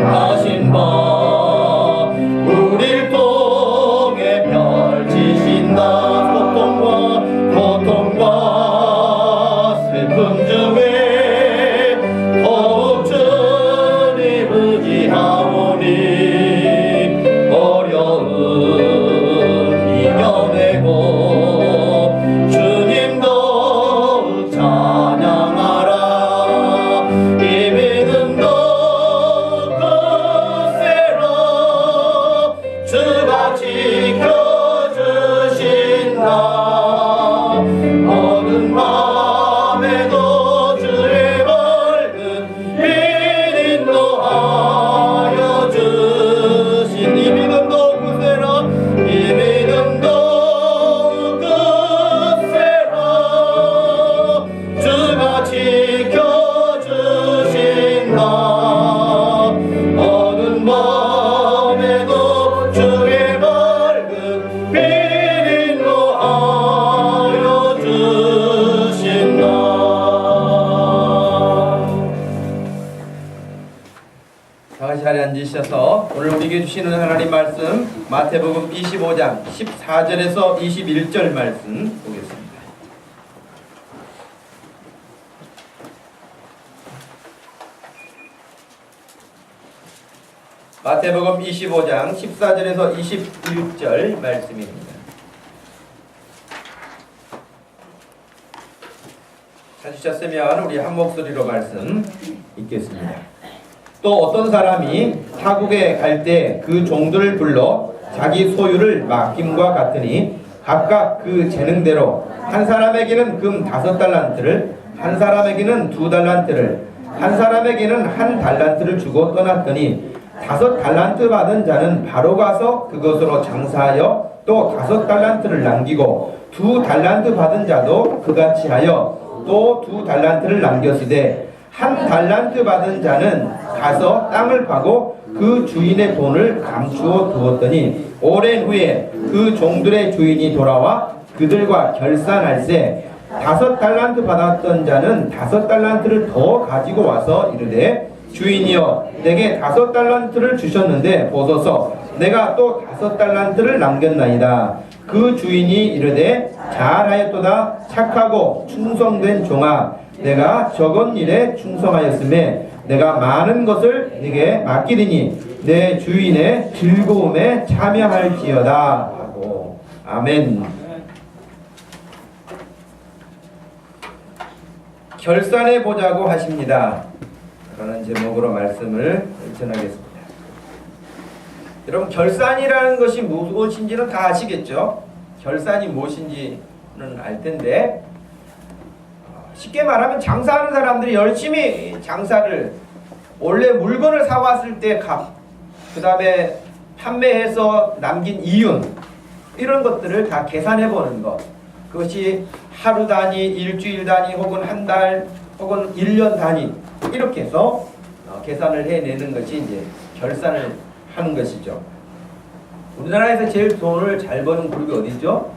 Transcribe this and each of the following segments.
하신 바 우릴 통해 펼치신다. 고통과 슬픔 중에 더욱 주님 의지하오니 어려움 이겨내고 주님 더욱 찬양하라. 이 믿음도 굳세라. 주가 지켜주신다. 어두운 밤에도 주의 밝은 빛 인도하여 주신 이 믿음도 굳세라. 이 믿음도 굳세라. 주가 지켜주신다. 어두운 밤에도 주의 밝은 빛 인도하여 주신다. 다시 자리에 앉으셔서 오늘 우리에게 주시는 하나님 말씀 마태복음 25장 14절에서 21절 말씀 보겠습니다. 마태복음 25장 14절에서 21절 말씀입니다. 찾으셨으면 우리 한 목소리로 말씀 읽겠습니다. 또 어떤 사람이 타국에 갈 때 그 종들을 불러 자기 소유를 맡김과 같으니 각각 그 재능대로 한 사람에게는 금 5달란트를, 한 사람에게는 2달란트를, 한 사람에게는 1달란트를 주고 떠났더니 5달란트 받은 자는 바로 가서 그것으로 장사하여 또 5달란트를 남기고 2달란트 받은 자도 그같이 하여 또 2달란트를 남겼으되 1달란트 받은 자는 가서 땅을 파고 그 주인의 돈을 감추어 두었더니 오랜 후에 그 종들의 주인이 돌아와 그들과 결산할세 5달란트 받았던 자는 5달란트를 더 가지고 와서 이르되 주인이여 내게 5달란트를 주셨는데 보소서 내가 또 5달란트를 남겼나이다. 그 주인이 이르되 잘하였도다. 착하고 충성된 종아 내가 적은 일에 충성하였음에 내가 많은 것을 네게 맡기리니 내 주인의 즐거움에 참여할지어다 하고. 아멘. 결산해 보자고 하십니다 라는 제목으로 말씀을 전하겠습니다. 여러분 결산이라는 것이 무엇인지는 다 아시겠죠? 결산이 무엇인지는 알 텐데 쉽게 말하면 장사하는 사람들이 열심히 장사를 원래 물건을 사왔을 때 값, 그 다음에 판매해서 남긴 이윤 이런 것들을 다 계산해보는 것. 그것이 하루 단위, 일주일 단위 혹은 한 달 혹은 1년 단위 이렇게 해서 계산을 해내는 것이 이제 결산을 하는 것이죠. 우리나라에서 제일 돈을 잘 버는 그룹이 어디죠?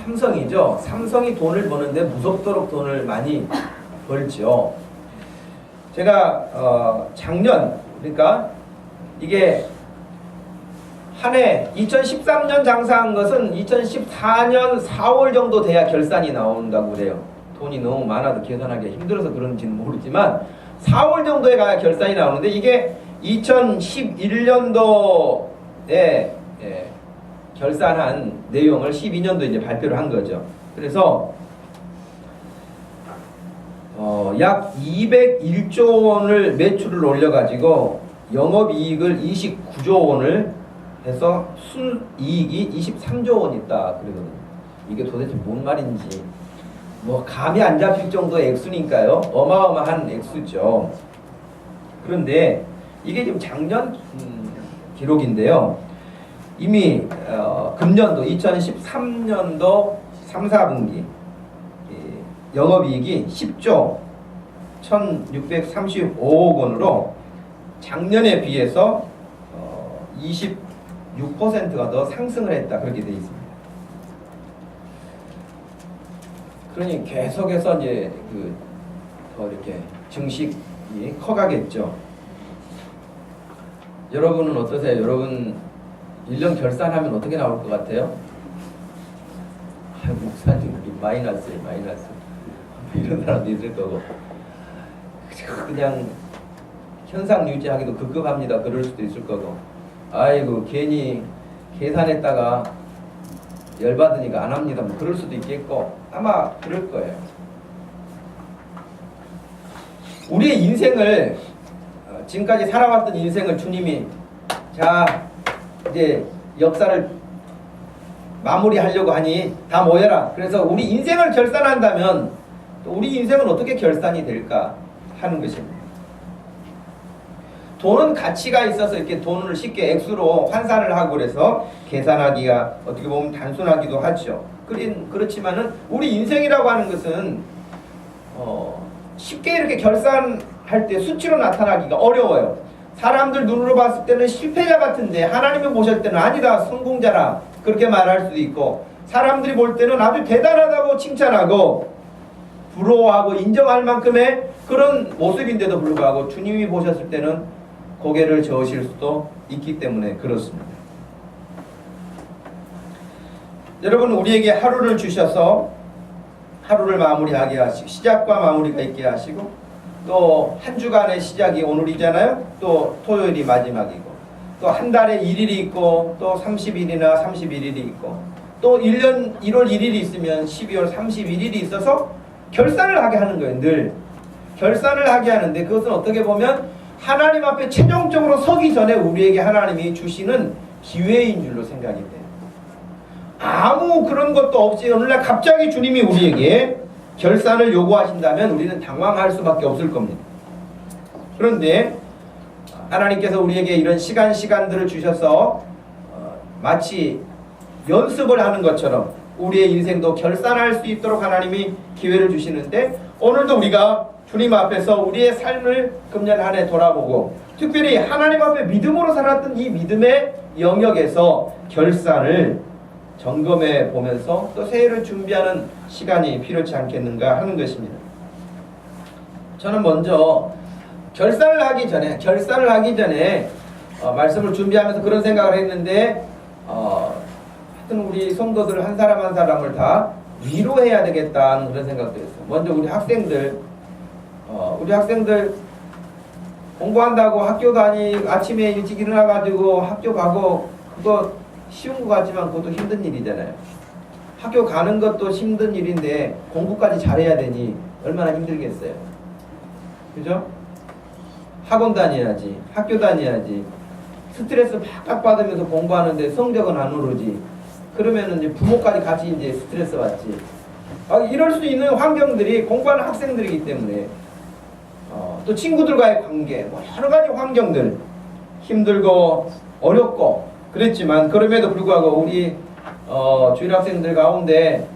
삼성이죠. 삼성이 돈을 버는데 무섭도록 돈을 많이 벌죠. 제가 작년 그러니까 이게 한 해 2013년 장사한 것은 2014년 4월 정도 돼야 결산이 나온다고 그래요. 돈이 너무 많아도 계산하기 힘들어서 그런지는 모르지만 4월 정도에 가야 결산이 나오는데 이게 2011년도에 결산한 내용을 12년도 이제 발표를 한 거죠. 그래서 약 201조 원을 매출을 올려가지고 영업이익을 29조 원을 해서 순이익이 23조 원 있다 그러거든요. 이게 도대체 뭔 말인지 뭐 감이 안 잡힐 정도의 액수니까요. 어마어마한 액수죠. 그런데 이게 지금 작년 기록인데요. 이미 금년도 2013년도 3, 4분기 영업이익이 10조 1635억 원으로 작년에 비해서 26%가 더 상승을 했다 그렇게 되어 있습니다. 그러니 계속해서 이제 더 이렇게 증식이 커가겠죠. 여러분은 어떠세요? 여러분 1년 결산하면 어떻게 나올 것 같아요? 목사님 우리 마이너스에 마이너스 이런 사람도 있을 거고 그냥 현상 유지하기도 급급합니다. 그럴 수도 있을 거고 아이고 괜히 계산했다가 열받으니까 안 합니다. 뭐 그럴 수도 있겠고 아마 그럴 거예요. 우리의 인생을 지금까지 살아왔던 인생을 주님이 자 이제 역사를 마무리하려고 하니 다 모여라. 그래서 우리 인생을 결산한다면 또 우리 인생은 어떻게 결산이 될까 하는 것입니다. 돈은 가치가 있어서 이렇게 돈을 쉽게 액수로 환산을 하고 그래서 계산하기가 어떻게 보면 단순하기도 하죠. 그렇지만은 우리 인생이라고 하는 것은 쉽게 이렇게 결산할 때 수치로 나타나기가 어려워요. 사람들 눈으로 봤을 때는 실패자 같은데 하나님이 보실 때는 아니다 성공자라 그렇게 말할 수도 있고 사람들이 볼 때는 아주 대단하다고 칭찬하고 부러워하고 인정할 만큼의 그런 모습인데도 불구하고 주님이 보셨을 때는 고개를 저으실 수도 있기 때문에 그렇습니다. 여러분 우리에게 하루를 주셔서 하루를 마무리하게 하시고 시작과 마무리가 있게 하시고 또 한 주간의 시작이 오늘이잖아요. 또 토요일이 마지막이고 또 한 달에 1일이 있고 또 30일이나 31일이 있고 또 1년 1월 1일이 있으면 12월 31일이 있어서 결산을 하게 하는 거예요. 늘 결산을 하게 하는데 그것은 어떻게 보면 하나님 앞에 최종적으로 서기 전에 우리에게 하나님이 주시는 기회인 줄로 생각이 돼요. 아무 그런 것도 없이 오늘날 갑자기 주님이 우리에게 결산을 요구하신다면 우리는 당황할 수밖에 없을 겁니다. 그런데 하나님께서 우리에게 이런 시간들을 주셔서 마치 연습을 하는 것처럼 우리의 인생도 결산할 수 있도록 하나님이 기회를 주시는데 오늘도 우리가 주님 앞에서 우리의 삶을 금년 한 해 돌아보고 특별히 하나님 앞에 믿음으로 살았던 이 믿음의 영역에서 결산을 점검해 보면서 또 새해를 준비하는 시간이 필요치 않겠는가 하는 것입니다. 저는 먼저 결산을 하기 전에 말씀을 준비하면서 그런 생각을 했는데 하여튼 우리 성도들 한 사람 한 사람을 다 위로해야 되겠다는 그런 생각도 했어요. 먼저 우리 학생들 공부한다고 학교 아침에 일찍 일어나가지고 학교 가고 그거 쉬운 것 같지만 그것도 힘든 일이잖아요. 학교 가는 것도 힘든 일인데 공부까지 잘해야 되니 얼마나 힘들겠어요. 그죠? 학원 다녀야지, 학교 다녀야지. 스트레스 팍팍 받으면서 공부하는데 성적은 안 오르지. 그러면은 이제 부모까지 같이 이제 스트레스 받지. 이럴 수 있는 환경들이 공부하는 학생들이기 때문에 또 친구들과의 관계, 뭐 여러 가지 환경들 힘들고 어렵고 그랬지만 그럼에도 불구하고 우리 주일 학생들 가운데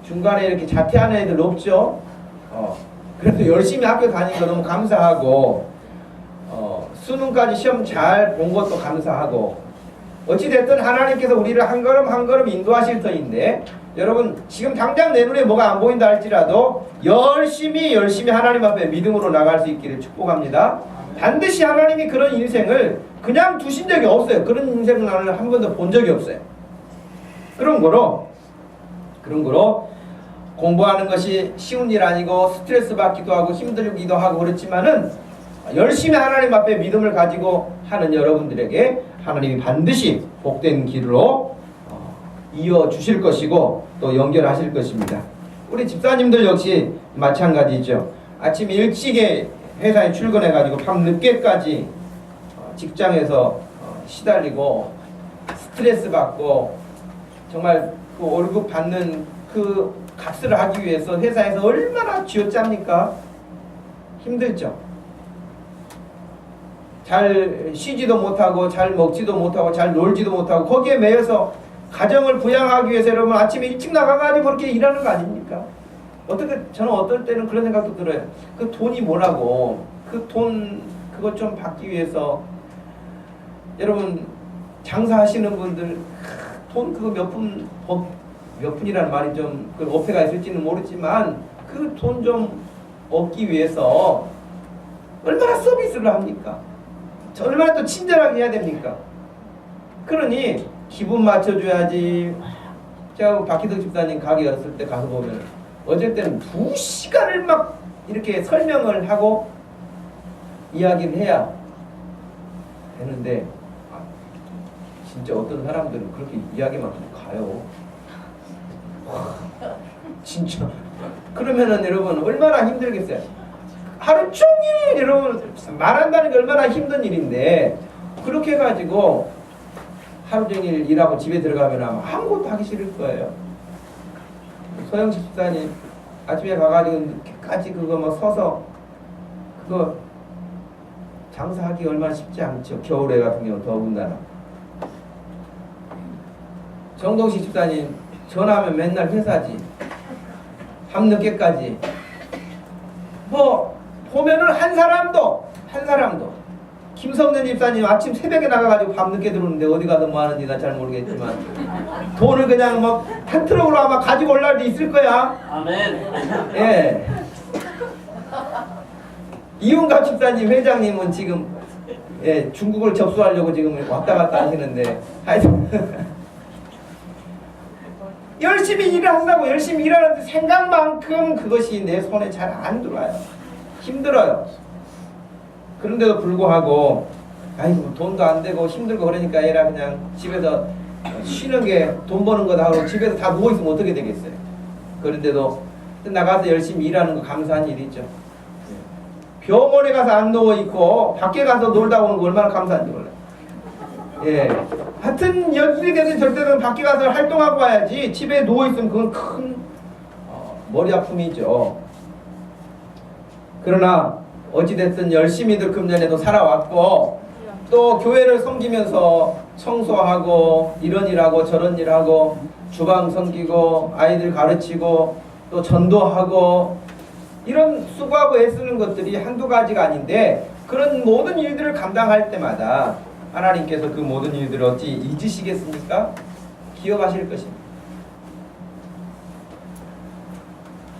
중간에 이렇게 자퇴하는 애들 없죠. 그래도 열심히 학교 다니는 거 너무 감사하고 수능까지 시험 잘 본 것도 감사하고 어찌됐든 하나님께서 우리를 한 걸음 한 걸음 인도하실 터인데 여러분 지금 당장 내 눈에 뭐가 안 보인다 할지라도 열심히 하나님 앞에 믿음으로 나갈 수 있기를 축복합니다. 반드시 하나님이 그런 인생을 그냥 두신 적이 없어요. 그런 인생을 나는 한 번도 본 적이 없어요. 그런 거로 공부하는 것이 쉬운 일 아니고 스트레스 받기도 하고 힘들기도 하고 그렇지만은 열심히 하나님 앞에 믿음을 가지고 하는 여러분들에게 하나님이 반드시 복된 길로 이어주실 것이고 또 연결하실 것입니다. 우리 집사님들 역시 마찬가지죠. 아침 일찍에 회사에 출근해가지고 밤 늦게까지 직장에서 시달리고 스트레스 받고 정말 그 월급 받는 그 값을 하기 위해서 회사에서 얼마나 쥐어짭니까? 힘들죠. 잘 쉬지도 못하고 잘 먹지도 못하고 잘 놀지도 못하고 거기에 매여서 가정을 부양하기 위해서 여러분 아침에 일찍 나가가지고 그렇게 일하는 거 아닙니까? 저는 어떨 때는 그런 생각도 들어요. 그 돈이 뭐라고 그 돈 그것 좀 받기 위해서 여러분 장사하시는 분들 돈 그거 몇 푼이라는 말이 좀 그 어폐가 있을지는 모르지만 그 돈 좀 얻기 위해서 얼마나 서비스를 합니까? 얼마나 또 친절하게 해야 됩니까? 그러니 기분 맞춰줘야지. 제가 박희덕 집사님 가게 갔을 때 가서 보면 어쩔 때는 2시간을 막 이렇게 설명을 하고 이야기를 해야 되는데 진짜 어떤 사람들은 그렇게 이야기만 하고 가요. 진짜 그러면은 여러분 얼마나 힘들겠어요. 하루 종일 여러분 말한다는 게 얼마나 힘든 일인데 그렇게 해가지고 하루 종일 일하고 집에 들어가면 아무것도 하기 싫을 거예요. 소영식 집사님 아침에 가가지고 늦게까지 그거 뭐 서서 그거 장사하기 얼마나 쉽지 않죠. 겨울에 같은 경우 더군다나. 정동식 집사님 전화하면 맨날 회사지. 밤늦게까지. 뭐 보면은 한 사람도 김성년 집사님 아침 새벽에 나가가지고 밤늦게 들어오는데 어디 가서 뭐 하는지 나 잘 모르겠지만 돈을 그냥 막 한 트럭으로 아마 가지고 올 날도 있을 거야. 아멘. 예. 이윤갑 집사님 회장님은 지금 예, 중국을 접수하려고 지금 왔다 갔다 하시는데 하여튼 열심히 일을 한다고 열심히 일하는데 생각만큼 그것이 내 손에 잘 안 들어와요. 힘들어요. 그런데도 불구하고 아이고 돈도 안 되고 힘들고 그러니까 얘라 그냥 집에서 쉬는 게 돈 버는 거다 하고 집에서 다 누워있으면 어떻게 되겠어요. 그런데도 나가서 열심히 일하는 거 감사한 일이죠. 병원에 가서 안 누워있고 밖에 가서 놀다 오는 거 얼마나 감사한지 몰라요. 예. 하여튼 여기에 되든 절대는 밖에 가서 활동하고 와야지 집에 누워있으면 그건 큰 머리 아픔이죠. 그러나 어찌됐든 열심히들 금년에도 살아왔고 또 교회를 섬기면서 청소하고 이런 일하고 저런 일하고 주방 섬기고 아이들 가르치고 또 전도하고 이런 수고하고 애쓰는 것들이 한두 가지가 아닌데 그런 모든 일들을 감당할 때마다 하나님께서 그 모든 일들을 어찌 잊으시겠습니까? 기억하실 것입니다.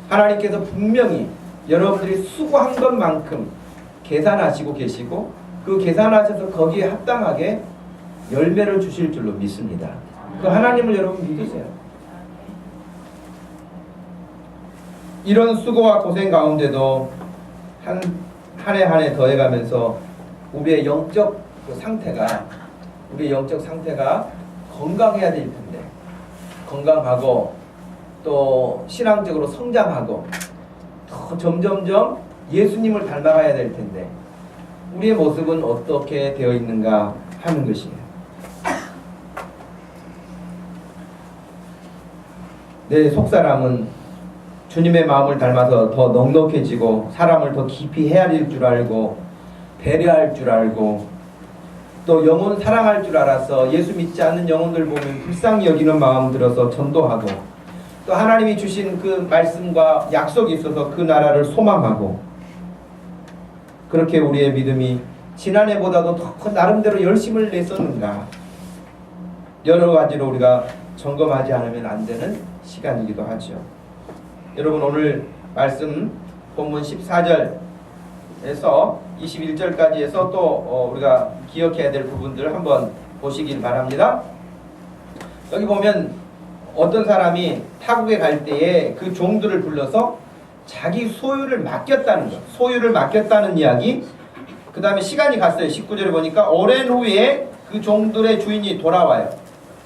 하나님께서 분명히 여러분들이 수고한 것만큼 계산하시고 계시고 그 계산하셔서 거기에 합당하게 열매를 주실 줄로 믿습니다. 그 하나님을 여러분 믿으세요. 이런 수고와 고생 가운데도 한 해 한 해 더해가면서 우리의 영적 상태가 건강해야 될 텐데 건강하고 또 신앙적으로 성장하고 더 점점점 예수님을 닮아가야 될 텐데 우리의 모습은 어떻게 되어 있는가 하는 것이에요. 내 속사람은 주님의 마음을 닮아서 더 넉넉해지고 사람을 더 깊이 헤아릴 줄 알고 배려할 줄 알고 또 영혼 사랑할 줄 알아서 예수 믿지 않는 영혼들 보면 불쌍히 여기는 마음 들어서 전도하고 또 하나님이 주신 그 말씀과 약속이 있어서 그 나라를 소망하고 그렇게 우리의 믿음이 지난해보다도 더 나름대로 열심을 냈었는가 여러 가지로 우리가 점검하지 않으면 안 되는 시간이기도 하죠. 여러분 오늘 말씀 본문 14절에서 21절까지 해서 또 우리가 기억해야 될 부분들을 한번 보시길 바랍니다. 여기 보면 어떤 사람이 타국에 갈 때에 그 종들을 불러서 자기 소유를 맡겼다는 것, 소유를 맡겼다는 이야기. 그 다음에 시간이 갔어요. 19절에 보니까 오랜 후에 그 종들의 주인이 돌아와요.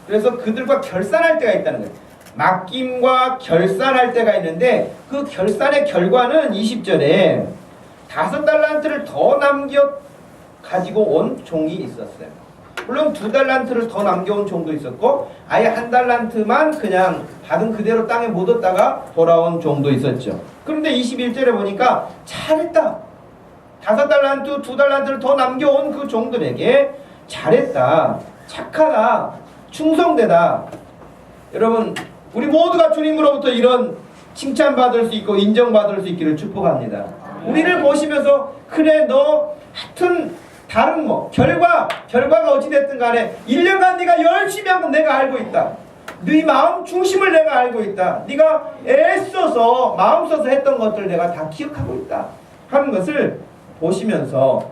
그래서 그들과 결산할 때가 있다는 거예요. 맡김과 결산할 때가 있는데 그 결산의 결과는 20절에 5달란트를 더 남겨 가지고 온 종이 있었어요. 물론 2달란트를 더 남겨온 종도 있었고 아예 1달란트만 그냥 받은 그대로 땅에 묻었다가 돌아온 종도 있었죠. 그런데 21절에 보니까 잘했다. 5달란트, 2달란트를 더 남겨온 그 종들에게 잘했다, 착하다, 충성되다. 여러분 우리 모두가 주님으로부터 이런 칭찬받을 수 있고 인정받을 수 있기를 축복합니다. 우리를 보시면서 그래 너 하여튼 다른 뭐 결과가 어찌됐든 간에 1년간 네가 열심히 한 건 내가 알고 있다. 네 마음 중심을 내가 알고 있다. 네가 애써서 마음 써서 했던 것들 내가 다 기억하고 있다 하는 것을 보시면서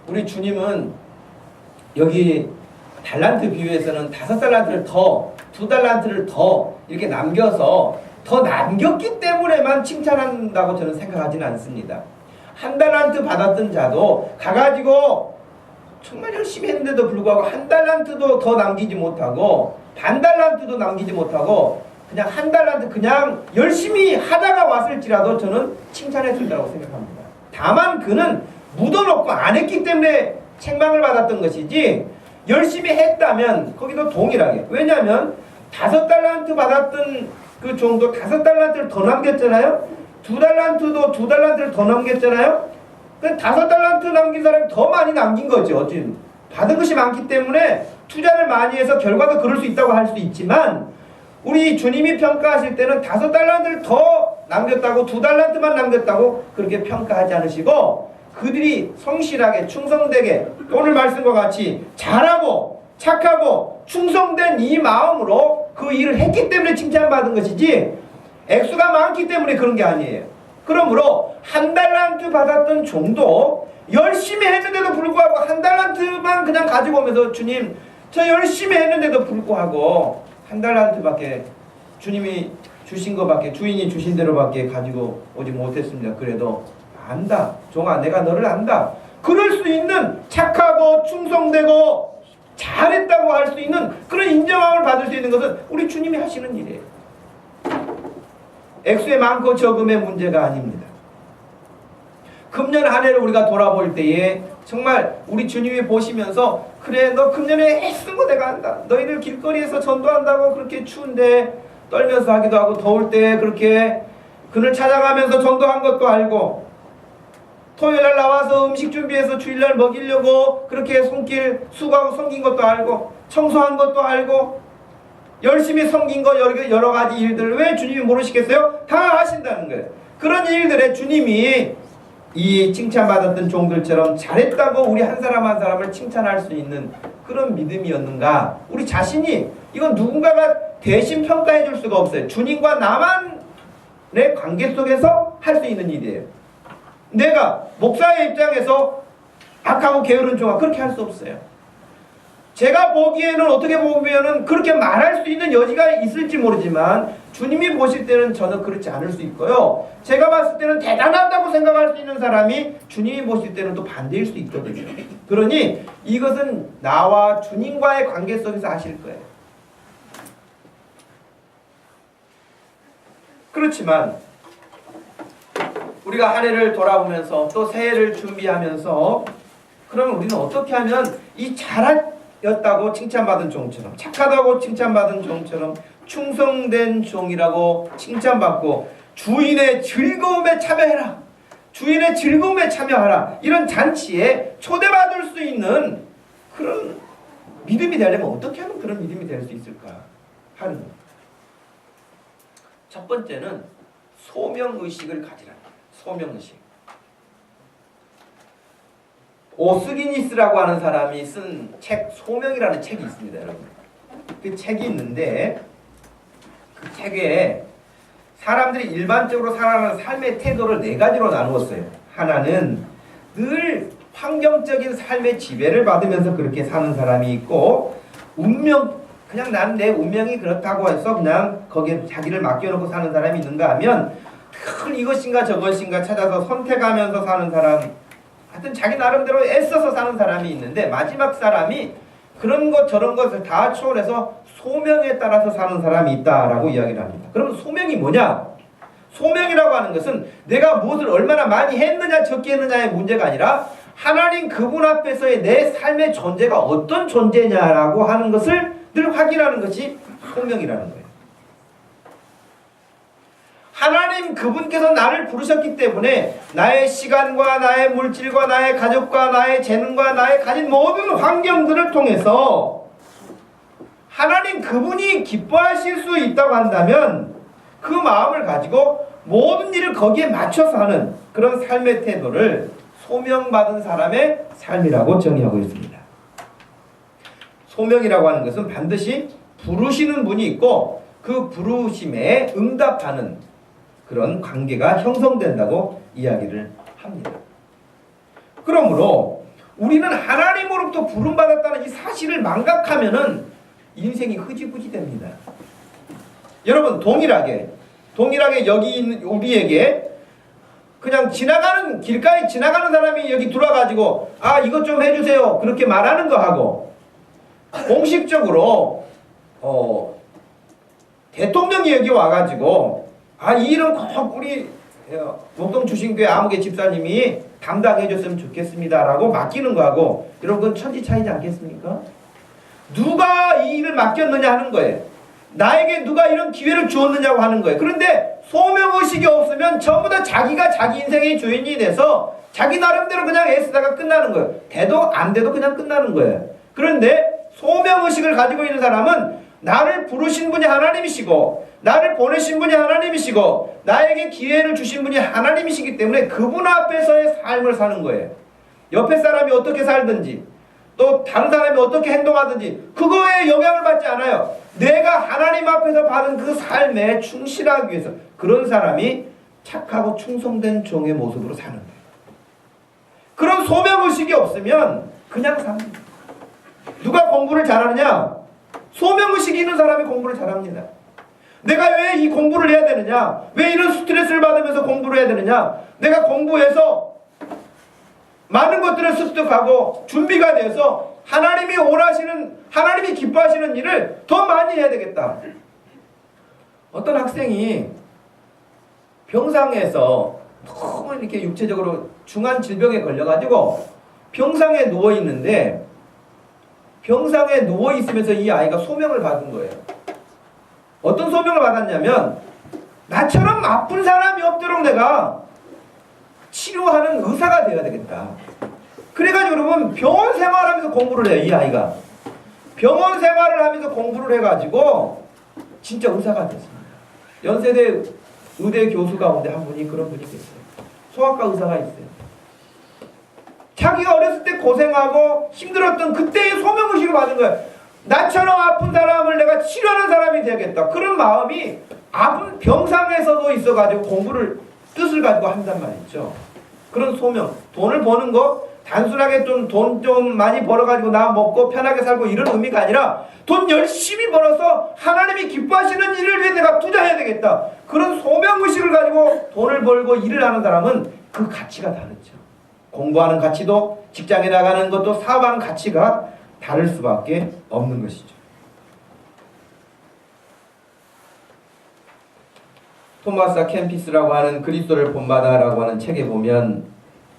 우리 주님은 여기 달란트 비유에서는 5달란트를 더, 2달란트를 더 이렇게 남겨서 더 남겼기 때문에만 칭찬한다고 저는 생각하지는 않습니다. 1달란트 받았던 자도 가가지고 정말 열심히 했는데도 불구하고 1달란트도 더 남기지 못하고 반달란트도 남기지 못하고 그냥 1달란트 그냥 열심히 하다가 왔을지라도 저는 칭찬했을 거라고 생각합니다. 다만 그는 묻어놓고 안 했기 때문에 책망을 받았던 것이지 열심히 했다면 거기도 동일하게, 왜냐하면 5달란트 받았던 그 종도 5달란트를 더 남겼잖아요. 2달란트도 2달란트를 더 남겼잖아요. 그 5달란트 남긴 사람이 더 많이 남긴 거죠. 어쨌든 받은 것이 많기 때문에 투자를 많이 해서 결과도 그럴 수 있다고 할 수 있지만 우리 주님이 평가하실 때는 5달란트를 더 남겼다고 2달란트만 남겼다고 그렇게 평가하지 않으시고 그들이 성실하게 충성되게 오늘 말씀과 같이 잘하고 착하고 충성된 이 마음으로 그 일을 했기 때문에 칭찬받은 것이지 액수가 많기 때문에 그런 게 아니에요. 그러므로 1달란트 받았던 종도 열심히 했는데도 불구하고 1달란트만 그냥 가지고 오면서 주님 저 열심히 했는데도 불구하고 1달란트밖에 주님이 주신 것밖에 주인이 주신 대로밖에 가지고 오지 못했습니다. 그래도 안다. 종아 내가 너를 안다. 그럴 수 있는 착하고 충성되고 잘했다고 할 수 있는 그런 인정함을 받을 수 있는 것은 우리 주님이 하시는 일이에요. 액수의 많고 적음의 문제가 아닙니다. 금년 한 해를 우리가 돌아볼 때에 정말 우리 주님이 보시면서 그래 너 금년에 애쓴 거 내가 안다. 너희들 길거리에서 전도한다고 그렇게 추운데 떨면서 하기도 하고 더울 때 그렇게 그늘 찾아가면서 전도한 것도 알고 토요일날 나와서 음식 준비해서 주일날 먹이려고 그렇게 손길 수고하고 섬긴 것도 알고 청소한 것도 알고 열심히 섬긴 거 여러 가지 일들을 왜 주님이 모르시겠어요? 다 하신다는 거예요. 그런 일들에 주님이 이 칭찬받았던 종들처럼 잘했다고 우리 한 사람 한 사람을 칭찬할 수 있는 그런 믿음이었는가? 우리 자신이 이건 누군가가 대신 평가해 줄 수가 없어요. 주님과 나만의 관계 속에서 할 수 있는 일이에요. 내가 목사의 입장에서 악하고 게으른 종아 그렇게 할 수 없어요. 제가 보기에는 어떻게 보면은 그렇게 말할 수 있는 여지가 있을지 모르지만 주님이 보실 때는 저는 그렇지 않을 수 있고요. 제가 봤을 때는 대단하다고 생각할 수 있는 사람이 주님이 보실 때는 또 반대일 수 있거든요. 그러니 이것은 나와 주님과의 관계 속에서 하실 거예요. 그렇지만 우리가 한 해를 돌아보면서 또 새해를 준비하면서 그러면 우리는 어떻게 하면 이 잘했다고 칭찬받은 종처럼 착하다고 칭찬받은 종처럼 충성된 종이라고 칭찬받고 주인의 즐거움에 참여해라. 주인의 즐거움에 참여하라. 이런 잔치에 초대받을 수 있는 그런 믿음이 되려면 어떻게 하면 그런 믿음이 될 수 있을까 하는 것. 첫 번째는 소명의식을 가지라. 소명의식. 오스기니스라고 하는 사람이 쓴 책 소명이라는 책이 있습니다. 여러분. 그 책이 있는데 그 책에 사람들이 일반적으로 살아가는 삶의 태도를 4가지로 나누었어요. 하나는 늘 환경적인 삶의 지배를 받으면서 그렇게 사는 사람이 있고 운명 그냥 나는 내 운명이 그렇다고 해서 그냥 거기에 자기를 맡겨놓고 사는 사람이 있는가 하면 늘 이것인가 저것인가 찾아서 선택하면서 사는 사람 하여튼 자기 나름대로 애써서 사는 사람이 있는데 마지막 사람이 그런 것 저런 것을 다 초월해서 소명에 따라서 사는 사람이 있다라고 이야기를 합니다. 그러면 소명이 뭐냐? 소명이라고 하는 것은 내가 무엇을 얼마나 많이 했느냐 적게 했느냐의 문제가 아니라 하나님 그분 앞에서의 내 삶의 존재가 어떤 존재냐라고 하는 것을 늘 확인하는 것이 소명이라는 거예요. 하나님 그분께서 나를 부르셨기 때문에 나의 시간과 나의 물질과 나의 가족과 나의 재능과 나의 가진 모든 환경들을 통해서 하나님 그분이 기뻐하실 수 있다고 한다면 그 마음을 가지고 모든 일을 거기에 맞춰서 하는 그런 삶의 태도를 소명받은 사람의 삶이라고 정의하고 있습니다. 소명이라고 하는 것은 반드시 부르시는 분이 있고 그 부르심에 응답하는 그런 관계가 형성된다고 이야기를 합니다. 그러므로 우리는 하나님으로부터 부름받았다는 이 사실을 망각하면은 인생이 흐지부지 됩니다. 여러분 동일하게 여기 있는 우리에게 그냥 지나가는 길가에 지나가는 사람이 여기 들어와가지고 아 이것 좀 해주세요 그렇게 말하는 거하고 공식적으로 대통령이 여기 와가지고 아 이 일은 꼭 우리 목동 주신교회 아무개 집사님이 담당해줬으면 좋겠습니다라고 맡기는 거하고 여러분 그건 천지 차이지 않겠습니까? 누가 이 일을 맡겼느냐 하는 거예요. 나에게 누가 이런 기회를 주었느냐고 하는 거예요. 그런데 소명의식이 없으면 전부 다 자기가 자기 인생의 주인이 돼서 자기 나름대로 그냥 애쓰다가 끝나는 거예요. 돼도 안 돼도 그냥 끝나는 거예요. 그런데 소명의식을 가지고 있는 사람은 나를 부르신 분이 하나님이시고 나를 보내신 분이 하나님이시고 나에게 기회를 주신 분이 하나님이시기 때문에 그분 앞에서의 삶을 사는 거예요. 옆에 사람이 어떻게 살든지 또 다른 사람이 어떻게 행동하든지 그거에 영향을 받지 않아요. 내가 하나님 앞에서 받은 그 삶에 충실하기 위해서 그런 사람이 착하고 충성된 종의 모습으로 사는 거예요. 그런 소명의식이 없으면 그냥 삽니다. 누가 공부를 잘하느냐? 소명의식이 있는 사람이 공부를 잘합니다. 내가 왜 이 공부를 해야 되느냐? 왜 이런 스트레스를 받으면서 공부를 해야 되느냐? 내가 공부해서 많은 것들을 습득하고 준비가 돼서 하나님이 하나님이 기뻐하시는 일을 더 많이 해야 되겠다. 어떤 학생이 병상에서 너무 이렇게 육체적으로 중한 질병에 걸려가지고 병상에 누워있는데 병상에 누워있으면서 이 아이가 소명을 받은 거예요. 어떤 소명을 받았냐면 나처럼 아픈 사람이 없도록 내가 치료하는 의사가 되어야 되겠다. 그래가지고 여러분 병원 생활하면서 공부를 해요. 이 아이가 병원 생활을 하면서 공부를 해가지고 진짜 의사가 됐습니다. 연세대 의대 교수 가운데 한 분이 그런 분이 계세요. 소아과 의사가 있어요. 자기가 어렸을 때 고생하고 힘들었던 그때의 소명의식을 받은 거예요. 나처럼 아픈 사람을 내가 치료하는 사람이 되겠다. 그런 마음이 아픈 병상에서도 있어가지고 공부를 뜻을 가지고 한단 말이죠. 그런 소명, 돈을 버는 거 단순하게 돈 좀 많이 벌어가지고 나 먹고 편하게 살고 이런 의미가 아니라 돈 열심히 벌어서 하나님이 기뻐하시는 일을 위해 내가 투자해야 되겠다. 그런 소명의식을 가지고 돈을 벌고 일을 하는 사람은 그 가치가 다르죠. 공부하는 가치도 직장에 나가는 것도 사업하는 가치가 다를 수밖에 없는 것이죠. 토마스 캠피스라고 하는 그리스도를 본받아라고 하는 책에 보면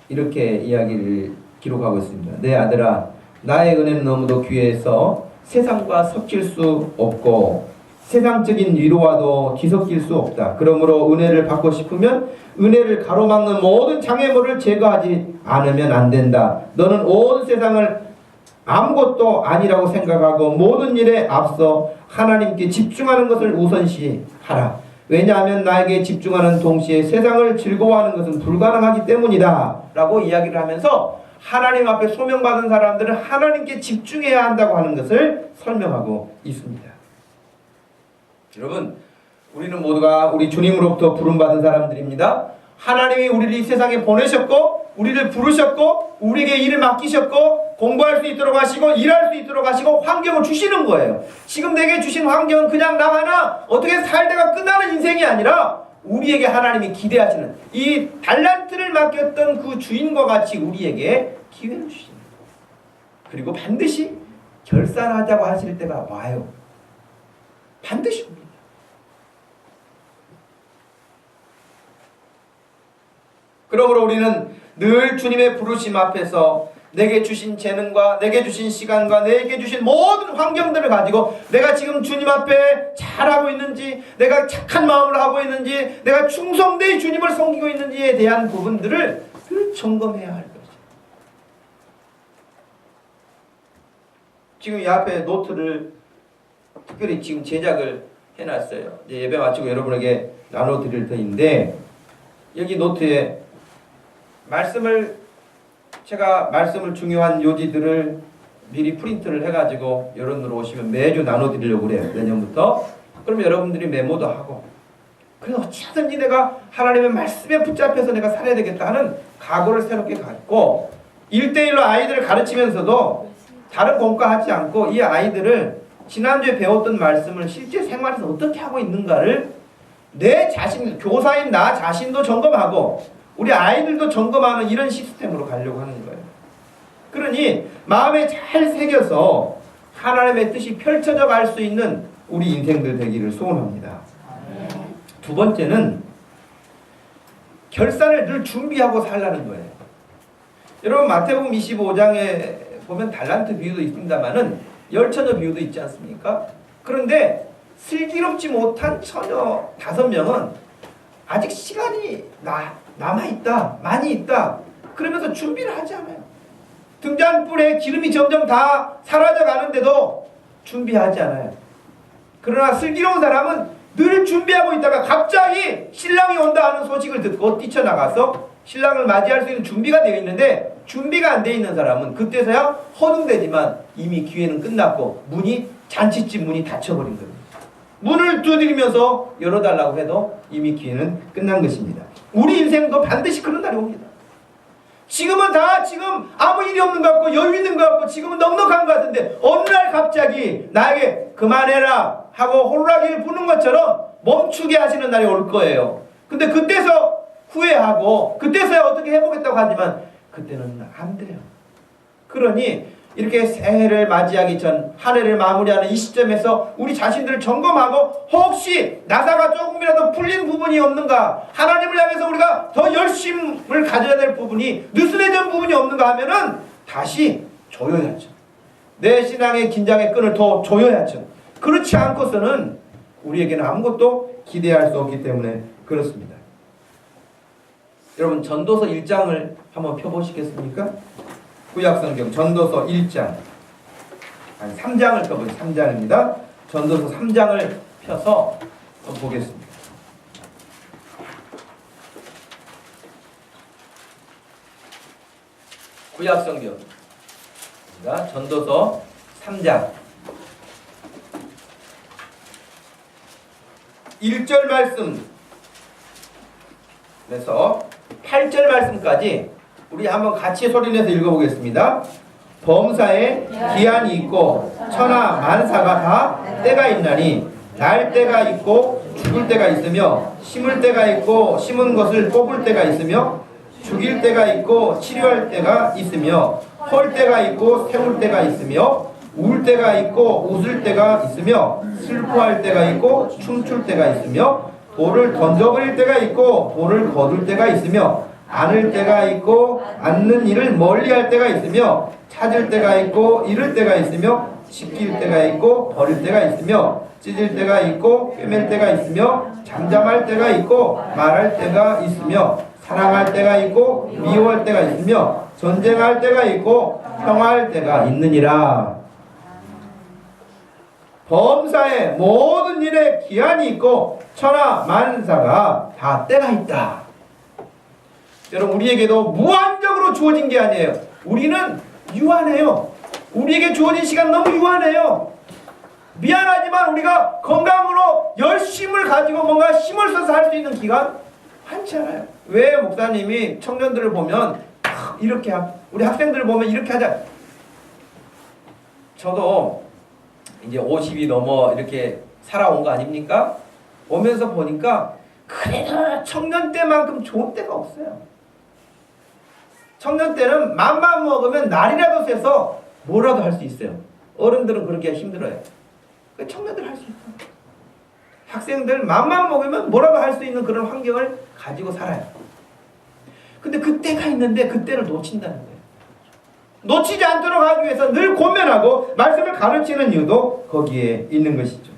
이렇게 이야기를 기록하고 있습니다. 내 아들아, 나의 은혜는 너무도 귀해서 세상과 섞일 수 없고 세상적인 위로와도 뒤섞일 수 없다. 그러므로 은혜를 받고 싶으면 은혜를 가로막는 모든 장애물을 제거하지 않으면 안 된다. 너는 온 세상을 아무것도 아니라고 생각하고 모든 일에 앞서 하나님께 집중하는 것을 우선시하라. 왜냐하면 나에게 집중하는 동시에 세상을 즐거워하는 것은 불가능하기 때문이다 라고 이야기를 하면서 하나님 앞에 소명받은 사람들은 하나님께 집중해야 한다고 하는 것을 설명하고 있습니다. 여러분, 우리는 모두가 우리 주님으로부터 부름받은 사람들입니다. 하나님이 우리를 이 세상에 보내셨고 우리를 부르셨고 우리에게 일을 맡기셨고 공부할 수 있도록 하시고 일할 수 있도록 하시고 환경을 주시는 거예요. 지금 내게 주신 환경은 그냥 나 하나 어떻게 살다가 끝나는 인생이 아니라 우리에게 하나님이 기대하시는 이 달란트를 맡겼던 그 주인과 같이 우리에게 기회를 주시는 거예요. 그리고 반드시 결산하자고 하실 때가 와요. 반드시 옵니다. 그러므로 우리는 늘 주님의 부르심 앞에서 내게 주신 재능과 내게 주신 시간과 내게 주신 모든 환경들을 가지고 내가 지금 주님 앞에 잘하고 있는지 내가 착한 마음을 하고 있는지 내가 충성되이 주님을 섬기고 있는지에 대한 부분들을 늘 점검해야 할 것이죠. 지금 이 앞에 노트를 특별히 지금 제작을 해놨어요. 이제 예배 마치고 여러분에게 나눠드릴 터인데 여기 노트에 말씀을 중요한 요지들을 미리 프린트를 해가지고 여러분들 오시면 매주 나눠드리려고 그래요. 내년부터. 그럼 여러분들이 메모도 하고 그래 어찌든지 내가 하나님의 말씀에 붙잡혀서 내가 살아야 되겠다 하는 각오를 새롭게 갖고 1대1로 아이들을 가르치면서도 다른 공과 하지 않고 이 아이들을 지난주에 배웠던 말씀을 실제 생활에서 어떻게 하고 있는가를 내 자신, 교사인 나 자신도 점검하고 우리 아이들도 점검하는 이런 시스템으로 가려고 하는 거예요. 그러니 마음에 잘 새겨서 하나님의 뜻이 펼쳐져 갈 수 있는 우리 인생들 되기를 소원합니다. 두 번째는 결산을 늘 준비하고 살라는 거예요. 여러분 마태복음 25장에 보면 달란트 비유도 있습니다만은 열처녀 비유도 있지 않습니까? 그런데 슬기롭지 못한 처녀 5명은 아직 시간이 남아있다, 많이 있다. 그러면서 준비를 하지 않아요. 등잔불에 기름이 점점 다 사라져 가는데도 준비하지 않아요. 그러나 슬기로운 사람은 늘 준비하고 있다가 갑자기 신랑이 온다 하는 소식을 듣고 뛰쳐나가서 신랑을 맞이할 수 있는 준비가 되어 있는데 준비가 안 되어 있는 사람은 그때서야 허둥대지만 이미 기회는 끝났고 잔치집 문이 닫혀버린 겁니다. 문을 두드리면서 열어달라고 해도 이미 기회는 끝난 것입니다. 우리 인생도 반드시 그런 날이 옵니다. 지금은 지금 아무 일이 없는 것 같고 여유 있는 것 같고 지금은 넉넉한 것 같은데 어느 날 갑자기 나에게 그만해라 하고 호루라기를 부는 것처럼 멈추게 하시는 날이 올 거예요. 근데 그때서 후회하고 그때서야 어떻게 해보겠다고 하지만 그때는 안 돼요. 그러니 이렇게 새해를 맞이하기 전 한 해를 마무리하는 이 시점에서 우리 자신들을 점검하고 혹시 나사가 조금이라도 풀린 부분이 없는가, 하나님을 향해서 우리가 더 열심을 가져야 될 부분이 느슨해진 부분이 없는가 하면은 다시 조여야죠. 내 신앙의 긴장의 끈을 더 조여야죠. 그렇지 않고서는 우리에게는 아무것도 기대할 수 없기 때문에 그렇습니다. 여러분 전도서 1장을 한번 펴보시겠습니까? 구약성경 전도서 1장 3장을 펴보죠. 3장입니다. 전도서 3장을 펴서 보겠습니다. 구약성경입니다. 전도서 3장 1절 말씀에서 8절 말씀까지 우리 한번 같이 소리내서 읽어보겠습니다. 범사에 기한이 있고 천하 만사가 다 때가 있나니 날 때가 있고 죽을 때가 있으며 심을 때가 있고 심은 것을 뽑을 때가 있으며 죽일 때가 있고 치료할 때가 있으며 헐 때가 있고 세울 때가 있으며 울 때가 있고 웃을 때가 있으며 슬퍼할 때가 있고 춤출 때가 있으며 돌을 던져버릴 때가 있고 돌을 거둘 때가 있으며 안을 때가 있고 앉는 일을 멀리할 때가 있으며 찾을 때가 있고 잃을 때가 있으며 지킬 때가 있고 버릴 때가 있으며 찢을 때가 있고 꿰맬 때가 있으며 잠잠할 때가 있고 말할 때가 있으며 사랑할 때가 있고 미워할 때가 있으며 전쟁할 때가 있고 평화할 때가 있느니라. 범사의 모든 일에 기한이 있고 천하 만사가 다 때가 있다. 여러분 우리에게도 무한적으로 주어진 게 아니에요. 우리는 유한해요. 우리에게 주어진 시간 너무 유한해요. 미안하지만 우리가 건강으로 열심을 가지고 뭔가 힘을 써서 할 수 있는 기간 많지 않아요. 왜 목사님이 청년들을 보면 이렇게 우리 학생들을 보면 이렇게 하자. 저도 이제 50이 넘어 이렇게 살아온 거 아닙니까? 오면서 보니까 그래도 청년 때만큼 좋은 때가 없어요. 청년 때는 맘만 먹으면 날이라도 새서 뭐라도 할 수 있어요. 어른들은 그렇게 힘들어요. 청년들 할 수 있어요. 학생들 맘만 먹으면 뭐라도 할 수 있는 그런 환경을 가지고 살아요. 근데 그때가 있는데 그때를 놓친다는 거예요. 놓치지 않도록 하기 위해서 늘 고면하고 말씀을 가르치는 이유도 거기에 있는 것이죠.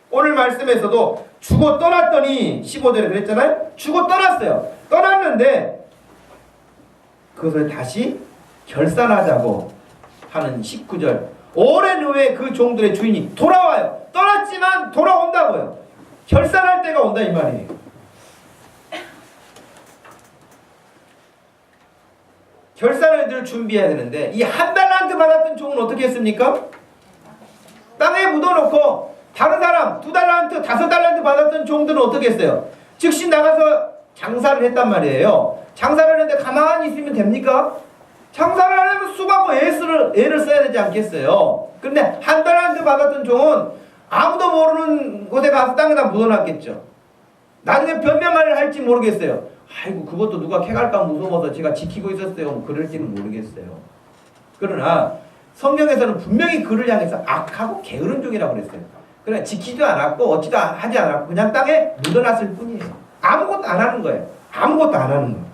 오늘 말씀에서도 주고 떠났더니 15절에 그랬잖아요. 주고 떠났어요. 떠났는데 그것을 다시 결산하자고 하는 19절. 오랜 후에 그 종들의 주인이 돌아와요. 떠났지만 돌아온다고요. 결산할 때가 온다 이 말이에요. 결산을 늘 준비해야 되는데 이 한 달란트 받았던 종은 어떻게 했습니까? 땅에 묻어놓고 다른 사람 2달란트, 5달란트 받았던 종들은 어떻게 했어요? 즉시 나가서 장사를 했단 말이에요. 장사를 하는데 가만히 있으면 됩니까? 장사를 하려면 수고하고 애를 써야 되지 않겠어요? 그런데 한 달란트 받았던 종은 아무도 모르는 곳에 가서 땅에다 묻어놨겠죠. 나중에 변명을 할지 모르겠어요. 아이고 그것도 누가 캐갈까 무서워서 제가 지키고 있었어요. 뭐 그럴지는 모르겠어요. 그러나 성경에서는 분명히 그를 향해서 악하고 게으른 종이라고 그랬어요. 그냥 지키지도 않았고 어찌도 하지 않았고 그냥 땅에 묻어놨을 뿐이에요. 아무것도 안 하는 거예요. 아무것도 안 하는 거예요.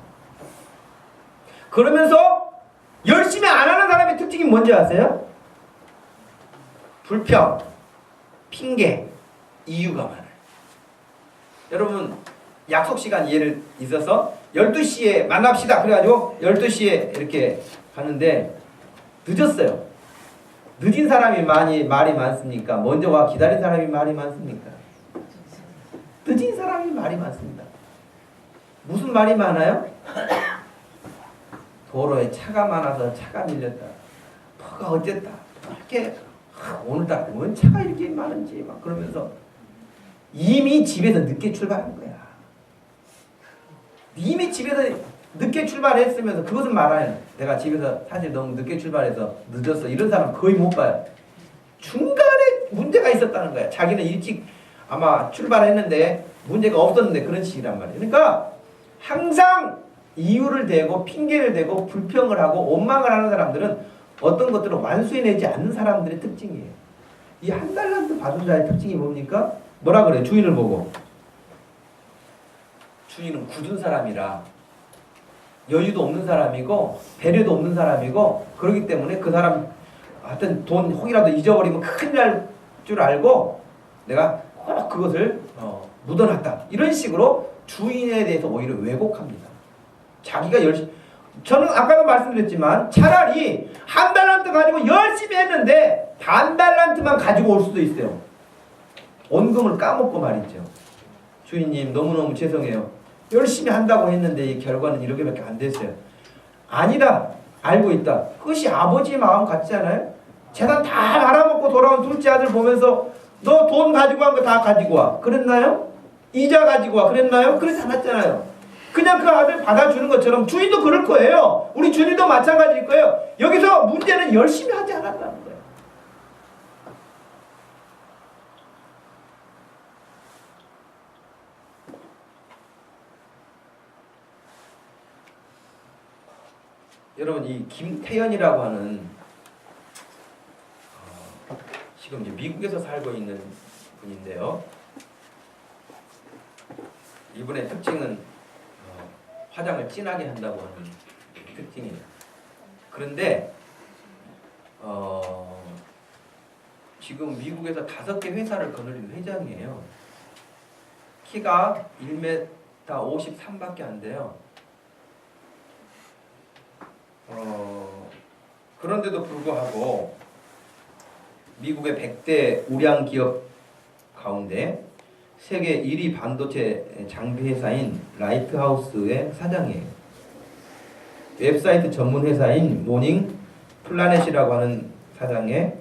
그러면서 열심히 안 하는 사람의 특징이 뭔지 아세요? 불평, 핑계, 이유가 많아요. 여러분 약속 시간 예를 있어서 12시에 만납시다. 그래가지고 12시에 이렇게 가는데 늦었어요. 늦은 사람이 말이 많습니까? 먼저 와 기다린 사람이 말이 많습니까? 늦은 사람이 말이 많습니다. 무슨 말이 많아요? 도로에 차가 많아서 차가 밀렸다. 뭐가 어쨌다. 이렇게 오늘따라 웬 차가 이렇게 많은지 막 그러면서 이미 집에서 늦게 출발한 거야. 이미 집에서 늦게 출발했으면서 그것은 말아요. 내가 집에서 사실 너무 늦게 출발해서 늦었어. 이런 사람 거의 못 봐요. 중간에 문제가 있었다는 거야. 자기는 일찍 아마 출발했는데 문제가 없었는데 그런 식이란 말이에요. 그러니까 항상 이유를 대고 핑계를 대고 불평을 하고 원망을 하는 사람들은 어떤 것들을 완수해내지 않는 사람들의 특징이에요. 이 한 달란트 받은 자의 특징이 뭡니까? 뭐라 그래요? 주인을 보고. 주인은 굳은 사람이라 여유도 없는 사람이고 배려도 없는 사람이고 그렇기 때문에 그 사람 하여튼 돈 혹이라도 잊어버리면 큰일 날 줄 알고 내가 꼭 그것을 묻어놨다. 이런 식으로 주인에 대해서 오히려 왜곡합니다. 자기가 열심히 저는 아까도 말씀드렸지만 차라리 한 달란트 가지고 열심히 했는데 반 달란트만 가지고 올 수도 있어요. 원금을 까먹고 말이죠. 주인님 너무너무 죄송해요. 열심히 한다고 했는데 이 결과는 이렇게밖에 안 됐어요. 아니다. 알고 있다. 그것이 아버지의 마음 같지 않아요? 재산 다 말아먹고 돌아온 둘째 아들 보면서 너 돈 가지고 한 거 다 가지고 와. 그랬나요? 이자 가지고 와. 그랬나요? 그러지 않았잖아요. 그냥 그 아들 받아주는 것처럼 주인도 그럴 거예요. 우리 주인도 마찬가지일 거예요. 여기서 문제는 열심히 하지 않았다는 거예요. 여러분 이 김태현이라고 하는 지금 이제 미국에서 살고 있는 분인데요. 이분의 특징은 화장을 진하게 한다고 하는 특징이에요. 그런데 지금 미국에서 5개 회사를 거느린 회장이에요. 키가 1m 53밖에 안 돼요. 그런데도 불구하고 미국의 100대 우량 기업 가운데 세계 1위 반도체 장비 회사인 라이트하우스의 사장이에요. 웹사이트 전문 회사인 모닝 플라넷이라고 하는 사장의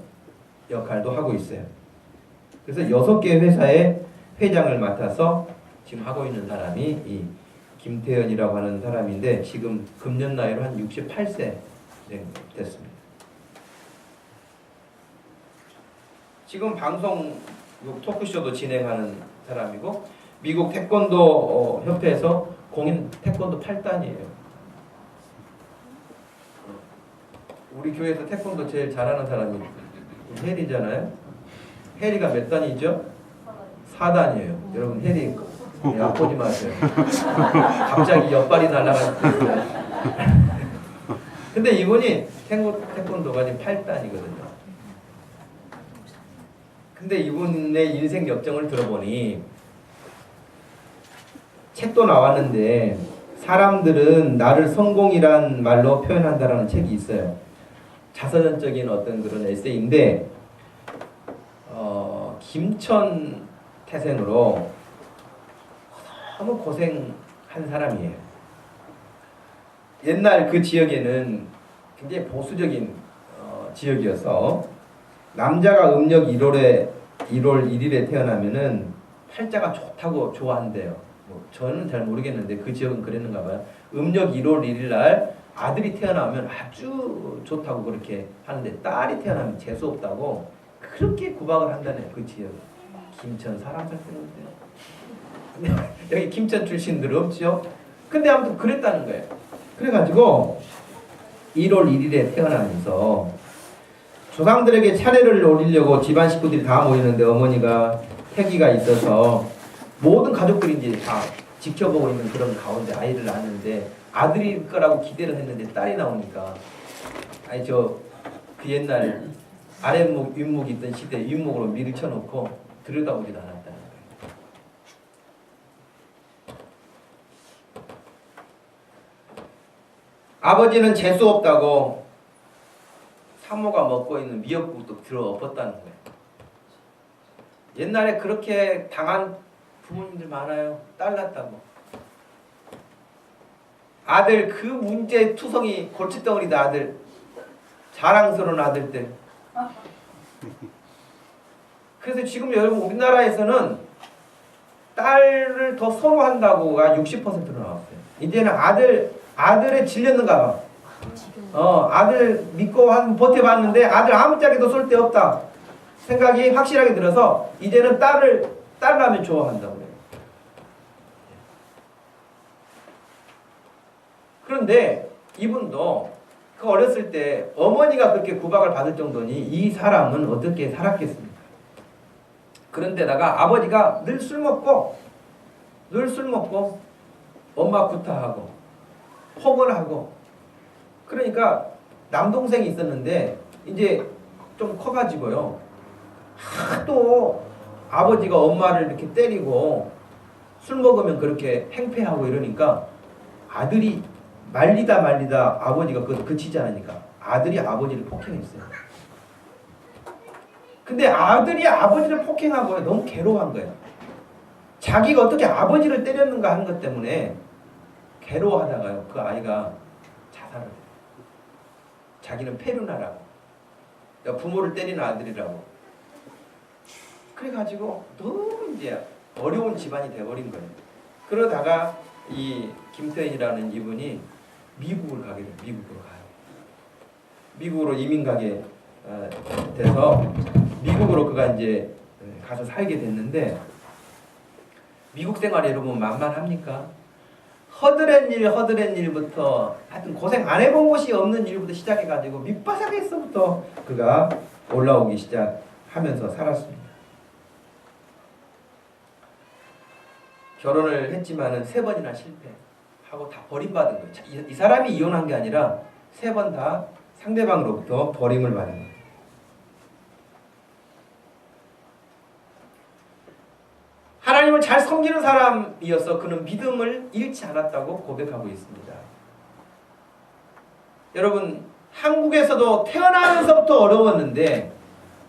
역할도 하고 있어요. 그래서 6개 회사의 회장을 맡아서 지금 하고 있는 사람이 이 김태현이라고 하는 사람인데 지금 금년 나이로 한 68세 됐습니다. 지금 방송 토크쇼도 진행하는 사람이고 미국 태권도 협회에서 공인 태권도 8단이에요. 우리 교회에서 태권도 제일 잘하는 사람이 해리잖아요. 해리가 몇 단이죠? 4단이에요. 여러분 해리 얕보지 마세요. 갑자기 옆발이 날아갔어요. 근데 이분이 태권도가 지금 8단이거든요. 근데 이분의 인생 역정을 들어보니 책도 나왔는데 사람들은 나를 성공이란 말로 표현한다라는 책이 있어요. 자서전적인 어떤 그런 에세이인데 김천 태생으로 너무 고생한 사람이에요. 옛날 그 지역에는 굉장히 보수적인 지역이어서 남자가 음력 1월 1일에 태어나면은 팔자가 좋다고 좋아한대요. 뭐 저는 잘 모르겠는데 그 지역은 그랬는가 봐요. 음력 1월 1일 날 아들이 태어나면 아주 좋다고 그렇게 하는데 딸이 태어나면 재수 없다고 그렇게 구박을 한다네. 그 지역 김천 사람 살 때는데 여기 김천 출신들 없죠? 근데 아무튼 그랬다는 거예요. 그래가지고 1월 1일에 태어나면서 조상들에게 차례를 올리려고 집안 식구들이 다 모이는데 어머니가 패기가 있어서 모든 가족들이 이제 다 지켜보고 있는 그런 가운데 아이를 낳았는데 아들일 거라고 기대를 했는데 딸이 나오니까 아니 저 그 옛날 아랫목 윗목이 있던 시대 윗목으로 밀쳐놓고 들여다보지도 않았다는 거예요. 아버지는 재수 없다고 사모가 먹고 있는 미역국도 들어 엎었다는 거예요. 옛날에 그렇게 당한 부모님들 많아요. 딸 낳았다고. 아들 그 문제 투성이 골칫덩어리다 아들. 자랑스러운 아들들. 그래서 지금 여러분 우리나라에서는 딸을 더 선호한다고가 60%로 나왔어요. 이제는 아들에 질렸는가 봐. 아들 믿고 한 버텨봤는데 아들 아무짝에도 쏠 데 없다 생각이 확실하게 들어서 이제는 딸 낳으면 좋아한다고 그래요. 그런데 이분도 그 어렸을 때 어머니가 그렇게 구박을 받을 정도니 이 사람은 어떻게 살았겠습니까? 그런데다가 아버지가 늘 술 먹고 엄마 구타하고 폭언하고 그러니까 남동생이 있었는데 이제 좀 커가지고요 하도 아버지가 엄마를 이렇게 때리고 술 먹으면 그렇게 행패하고 이러니까 아들이 말리다 아버지가 그치지 않으니까 아들이 아버지를 폭행했어요. 근데 아들이 아버지를 폭행하고 너무 괴로워한 거예요. 자기가 어떻게 아버지를 때렸는가 하는 것 때문에 괴로워하다가요 그 아이가 자살을 해요. 자기는 페루나라고 부모를 때리는 아들이라고 그래가지고 너무 이제 어려운 집안이 돼버린 거예요. 그러다가 이 김태현이라는 이분이 미국을 가게 돼요. 미국으로 가요. 미국으로 이민 가게 돼서 미국으로 그가 이제 가서 살게 됐는데 미국 생활이 여러분 만만합니까? 허드렛 일부터 하여튼 고생 안 해본 곳이 없는 일부터 시작해가지고 밑바닥에서부터 그가 올라오기 시작하면서 살았습니다. 결혼을 했지만은 3번이나 실패하고 다 버림받은 거예요. 이 사람이 이혼한 게 아니라 3번 다 상대방으로부터 버림을 받은 거예요. 하나님을 잘 섬기는 사람이어서 그는 믿음을 잃지 않았다고 고백하고 있습니다. 여러분 한국에서도 태어나면서부터 어려웠는데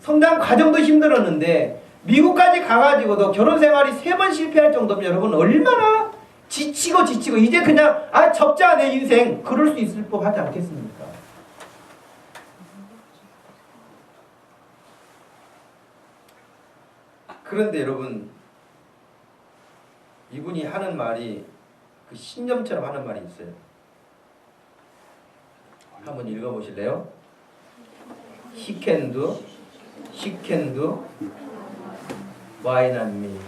성장 과정도 힘들었는데 미국까지 가가지고도 결혼생활이 3번 실패할 정도면 여러분 얼마나 지치고 이제 그냥 접자 내 인생 그럴 수 있을 법하지 않겠습니까? 그런데 여러분 이분이 하는 말이 그 신념처럼 하는 말이 있어요. 한번 읽어보실래요? He can do, why not me?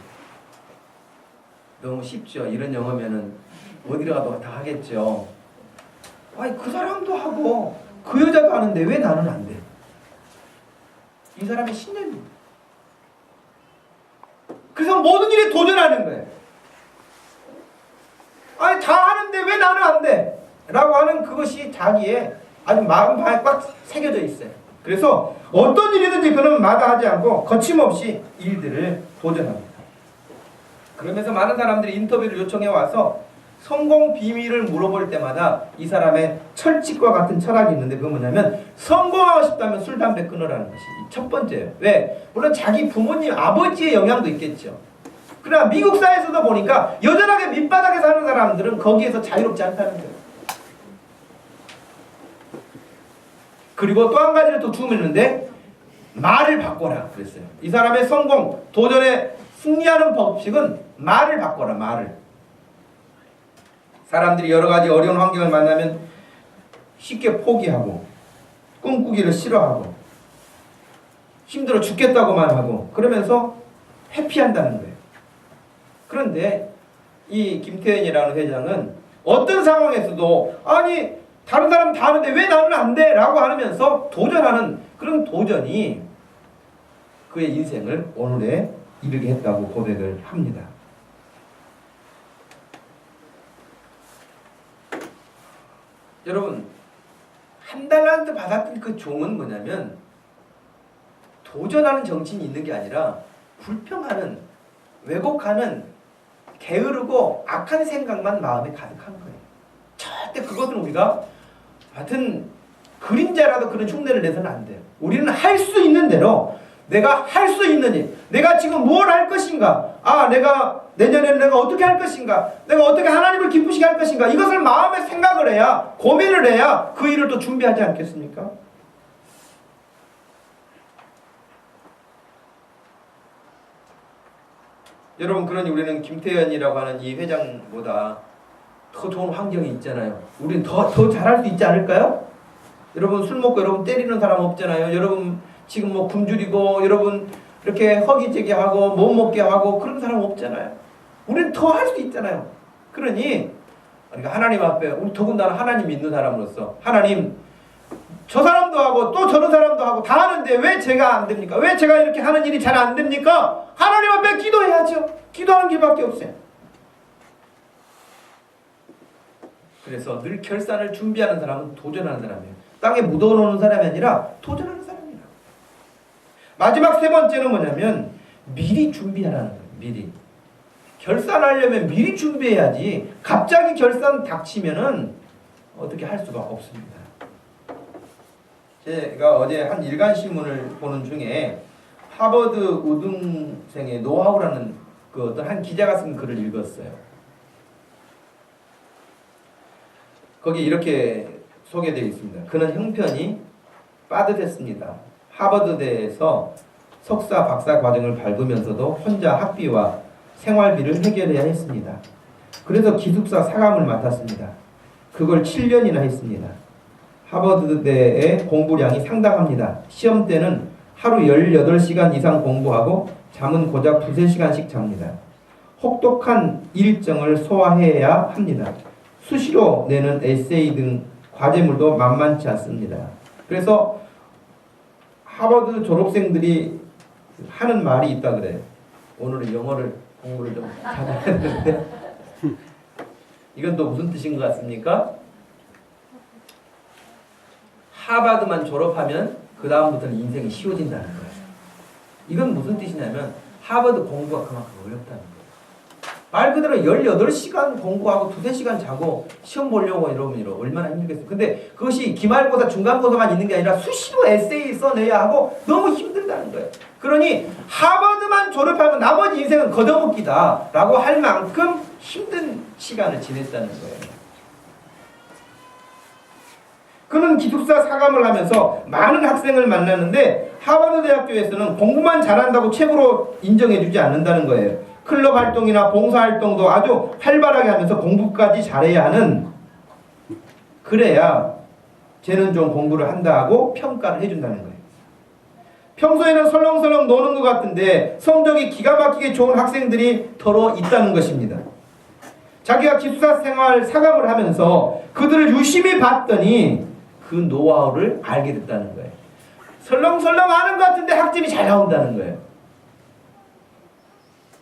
너무 쉽죠. 이런 영어면은 어디로 가도 다 하겠죠. 아니 그 사람도 하고 그 여자도 하는데 왜 나는 안 돼? 이 사람의 신념입니다. 그래서 모든 일에 도전하는 거예요. 아니 다 하는데 왜 나는 안 돼? 라고 하는 그것이 자기의 아주 마음판에 꽉 새겨져 있어요. 그래서 어떤 일이든지 그는 마다하지 않고 거침없이 일들을 도전합니다. 그러면서 많은 사람들이 인터뷰를 요청해 와서 성공 비밀을 물어볼 때마다 이 사람의 철칙과 같은 철학이 있는데 그건 뭐냐면 성공하고 싶다면 술, 담배 끊으라는 것이 첫 번째예요. 왜? 물론 자기 부모님, 아버지의 영향도 있겠죠. 그러나 미국 사회에서도 보니까 여전하게 밑바닥에 사는 사람들은 거기에서 자유롭지 않다는 거예요. 그리고 또 한 가지를 또 주문했는데 말을 바꿔라 그랬어요. 이 사람의 성공, 도전에 승리하는 법칙은 말을 바꿔라. 말을. 사람들이 여러 가지 어려운 환경을 만나면 쉽게 포기하고 꿈꾸기를 싫어하고 힘들어 죽겠다고만 하고 그러면서 회피한다는 거예요. 그런데 이 김태현이라는 회장은 어떤 상황에서도 아니 다른 사람 다 하는데 왜 나는 안 돼? 라고 하면서 도전하는 그런 도전이 그의 인생을 오늘에 이르게 했다고 고백을 합니다. 여러분, 한 달란트 받았던 그 종은 뭐냐면 도전하는 정신이 있는 게 아니라 불평하는, 왜곡하는, 게으르고 악한 생각만 마음에 가득한 거예요. 절대 그것은 우리가 하여튼 그림자라도 그런 흉내를 내서는 안 돼요. 우리는 할 수 있는 대로 내가 할 수 있는 일, 내가 지금 뭘 할 것인가, 내가 내년에는 내가 어떻게 할 것인가, 내가 어떻게 하나님을 기쁘시게 할 것인가, 이것을 마음에 생각을 해야, 고민을 해야 그 일을 또 준비하지 않겠습니까? 여러분, 그러니 우리는 김태현이라고 하는 이 회장보다 더 좋은 환경이 있잖아요. 우리는 더 잘할 수 있지 않을까요? 여러분, 술 먹고 여러분 때리는 사람 없잖아요. 여러분 지금 뭐 굶주리고 여러분 이렇게 허기지게 하고 못 먹게 하고 그런 사람 없잖아요. 우리는 더 할 수 있잖아요. 그러니 그러니까 하나님 앞에 우리 더군다나 하나님 믿는 사람으로서 하나님, 저 사람도 하고 또 저런 사람도 하고 다 하는데 왜 제가 안 됩니까? 왜 제가 이렇게 하는 일이 잘 안 됩니까? 하나님 앞에 기도해야죠. 기도하는 길밖에 없어요. 그래서 늘 결산을 준비하는 사람은 도전하는 사람이에요. 땅에 묻어놓는 사람이 아니라 도전하는 사람이에요. 마지막 세 번째는 뭐냐면 미리 준비하라는 거예요. 미리. 결산하려면 미리 준비해야지 갑자기 결산 닥치면은 어떻게 할 수가 없습니다. 제가 어제 한 일간신문을 보는 중에 하버드 우등생의 노하우라는 그 어떤 한 기자가 쓴 글을 읽었어요. 거기 이렇게 소개되어 있습니다. 그는 형편이 빠듯했습니다. 하버드대에서 석사, 박사 과정을 밟으면서도 혼자 학비와 생활비를 해결해야 했습니다. 그래서 기숙사 사감을 맡았습니다. 그걸 7년이나 했습니다. 하버드대의 공부량이 상당합니다. 시험 때는 하루 18시간 이상 공부하고 잠은 고작 2-3시간씩 잡니다. 혹독한 일정을 소화해야 합니다. 수시로 내는 에세이 등 과제물도 만만치 않습니다. 그래서 하버드 졸업생들이 하는 말이 있다 그래요. 오늘은 영어를 공부를 좀 잘해야 되는데 이건 또 무슨 뜻인 것 같습니까? 하버드만 졸업하면 그 다음부터는 인생이 쉬워진다는 거예요. 이건 무슨 뜻이냐면 하버드 공부가 그만큼 어렵다는 거예요. 말 그대로 18시간 공부하고 2-3시간 자고 시험 보려고 이러면 얼마나 힘들겠어요. 근데 그것이 기말고사, 중간고사만 있는 게 아니라 수시로 에세이 써내야 하고 너무 힘들다는 거예요. 그러니 하버드만 졸업하면 나머지 인생은 걷어먹기다 라고 할 만큼 힘든 시간을 지냈다는 거예요. 그는 기숙사 사감을 하면서 많은 학생을 만났는데 하버드 대학교에서는 공부만 잘한다고 최고로 인정해주지 않는다는 거예요. 클럽 활동이나 봉사활동도 아주 활발하게 하면서 공부까지 잘해야 하는, 그래야 쟤는 좀 공부를 한다 하고 평가를 해준다는 거예요. 평소에는 설렁설렁 노는 것 같은데 성적이 기가 막히게 좋은 학생들이 더러 있다는 것입니다. 자기가 기숙사 생활 사감을 하면서 그들을 유심히 봤더니 그 노하우를 알게 됐다는 거예요. 설렁설렁 하는 것 같은데 학점이 잘 나온다는 거예요.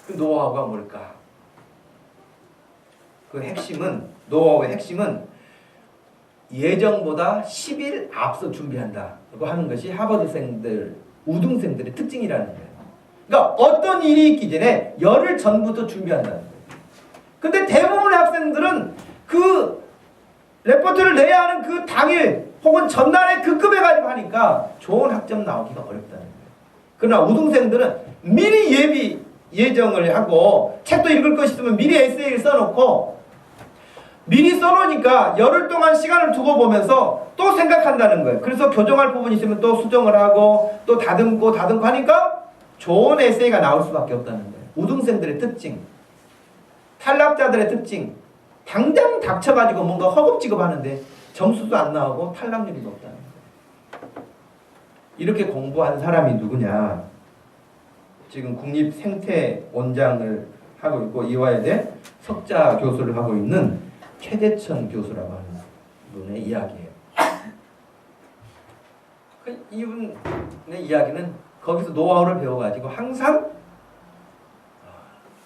그 노하우가 뭘까? 그 핵심은, 노하우의 핵심은 예정보다 10일 앞서 준비한다고 하는 것이 하버드생들, 우등생들의 특징이라는 거예요. 그러니까 어떤 일이 있기 전에 열흘 전부터 준비한다는 거예요. 근데 대부분의 학생들은 그 레포트를 내야 하는 그 당일 혹은 전날에 그 급에 가지고 하니까 좋은 학점 나오기가 어렵다는 거예요. 그러나 우등생들은 미리 예정을 하고 책도 읽을 것 있으면 미리 에세이를 써놓고 미리 써놓으니까 열흘 동안 시간을 두고 보면서 또 생각한다는 거예요. 그래서 교정할 부분이 있으면 또 수정을 하고 또 다듬고 하니까 좋은 에세이가 나올 수밖에 없다는 거예요. 우등생들의 특징, 탈락자들의 특징, 당장 닥쳐가지고 뭔가 허겁지겁 하는데 점수도 안 나오고 탈락률이 높다는 거예요. 이렇게 공부한 사람이 누구냐? 지금 국립생태원장을 하고 있고 이화여대 석자 교수를 하고 있는 최대천 교수라고 하는 분의 이야기예요. 이분의 이야기는 거기서 노하우를 배워가지고 항상